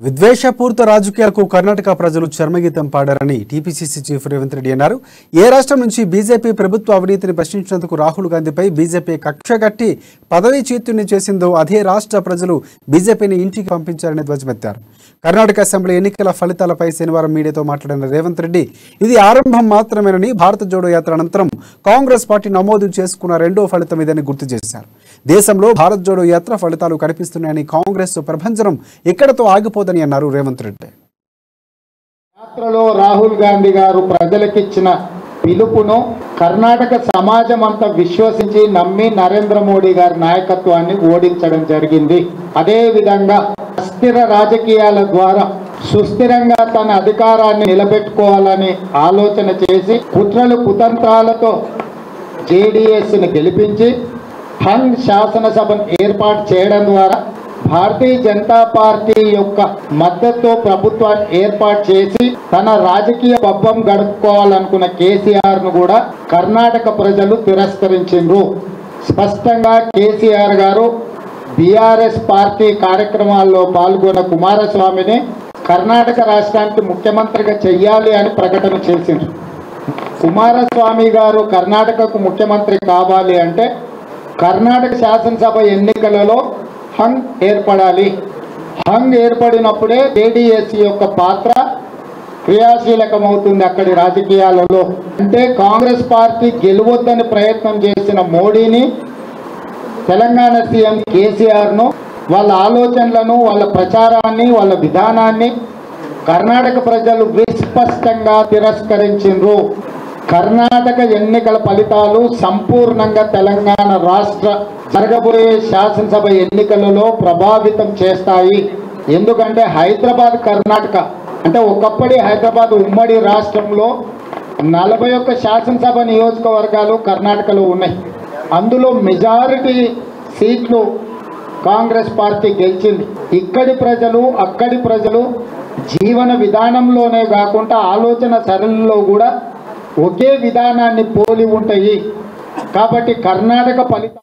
విద్వేషపూరిత రాజకీయాలకు కర్ణాటక ప్రజలు చర్మగీతం పాడారని TPCC chief Revanth Reddy అన్నారు. ఏ రాష్ట్రం నుంచి బీజేపీ ప్రభుత్వ అవినీతిని ప్రశ్నించినందుకు రాహుల్ గాంధీపై బీజేపీ కక్షగట్టి పదవీ చ్యుతిని చేసిందో అదే రాష్ట్ర ప్రజలు బీజేపీని ఇంటికి పంపించారని ధ్వజమెత్తారు. కర్ణాటక అసెంబ్లీ ఎన్నికల ఫలితాలపై శనివారం మీడియాతో మాట్లాడిన రేవంత్ రెడ్డి ఇది ఆరంభం మాత్రమేనని, భారత జోడో యాత్ర అనంతరం కాంగ్రెస్ పార్టీ నమోదు చేసుకున్న రెండో ఫలితం ఇదని గుర్తు చేశారు. దేశంలో భారత్ జోడో యాత్ర ఫలితాలు కనిపిస్తున్నాయని, కాంగ్రెస్ ప్రభంజనం ఇక్కడతో ఆగిపోదని అన్నారు రేవంత్ రెడ్డి. యాత్రలో రాహుల్ గాంధీ గారు ప్రజలకిచ్చిన పిలుపును కర్ణాటక సమాజం అంతా విశ్వసించి నమ్మి నరేంద్ర మోడీ గారి నాయకత్వాన్ని ఓడించడం జరిగింది. అదే విధంగా అస్థిర రాజకీయాల ద్వారా సుస్థిరంగా తన అధికారాన్ని నిలబెట్టుకోవాలని ఆలోచన చేసి కుట్రలు కుతంత్రాలతో జేడీఎస్ని గెలిపించి హంగ్ శాసనసభను ఏర్పాటు చేయడం ద్వారా భారతీయ జనతా పార్టీ యొక్క మద్దతుతో ప్రభుత్వాన్ని ఏర్పాటు చేసి తన రాజకీయ పబ్బం గడుపుకోవాలనుకున్న కేసీఆర్ ను కూడా కర్ణాటక ప్రజలు తిరస్కరించారు. స్పష్టంగా కేసీఆర్ గారు బీఆర్ఎస్ పార్టీ కార్యక్రమాల్లో పాల్గొన్న కుమారస్వామిని కర్ణాటక రాష్ట్రానికి ముఖ్యమంత్రిగా చెయ్యాలి అని ప్రకటన చేసిండ్రు. కుమారస్వామి గారు కర్ణాటకకు ముఖ్యమంత్రి కావాలి అంటే కర్ణాటక శాసనసభ ఎన్నికలలో హంగ్ ఏర్పడాలి. హంగ్ ఏర్పడినప్పుడే జేడీఎస్ యొక్క పాత్ర క్రియాశీలకమవుతుంది అక్కడి రాజకీయాలలో. అంటే కాంగ్రెస్ పార్టీ గెలువొద్దని ప్రయత్నం చేసిన మోడీని, తెలంగాణ సీఎం కేసీఆర్ను, వాళ్ళ ఆలోచనలను, వాళ్ళ ప్రచారాన్ని, వాళ్ళ విధానాన్ని కర్ణాటక ప్రజలు విస్పష్టంగా తిరస్కరించిండ్రు. కర్ణాటక ఎన్నికల ఫలితాలు సంపూర్ణంగా తెలంగాణ రాష్ట్ర జరగబోయే శాసనసభ ఎన్నికలలో ప్రభావితం చేస్తాయి. ఎందుకంటే హైదరాబాద్ కర్ణాటక అంటే ఒకప్పటి హైదరాబాద్ ఉమ్మడి రాష్ట్రంలో 41 శాసనసభ నియోజకవర్గాలు కర్ణాటకలో ఉన్నాయి. అందులో మెజారిటీ సీట్లు కాంగ్రెస్ పార్టీ గెలిచింది. ఇక్కడి ప్రజలు అక్కడి ప్రజలు జీవన విధానంలోనే కాకుండా ఆలోచన సరళిలో కూడా ఒకే విధానాన్ని పోలి ఉంటాయి. కాబట్టి కర్ణాటక ఫలితం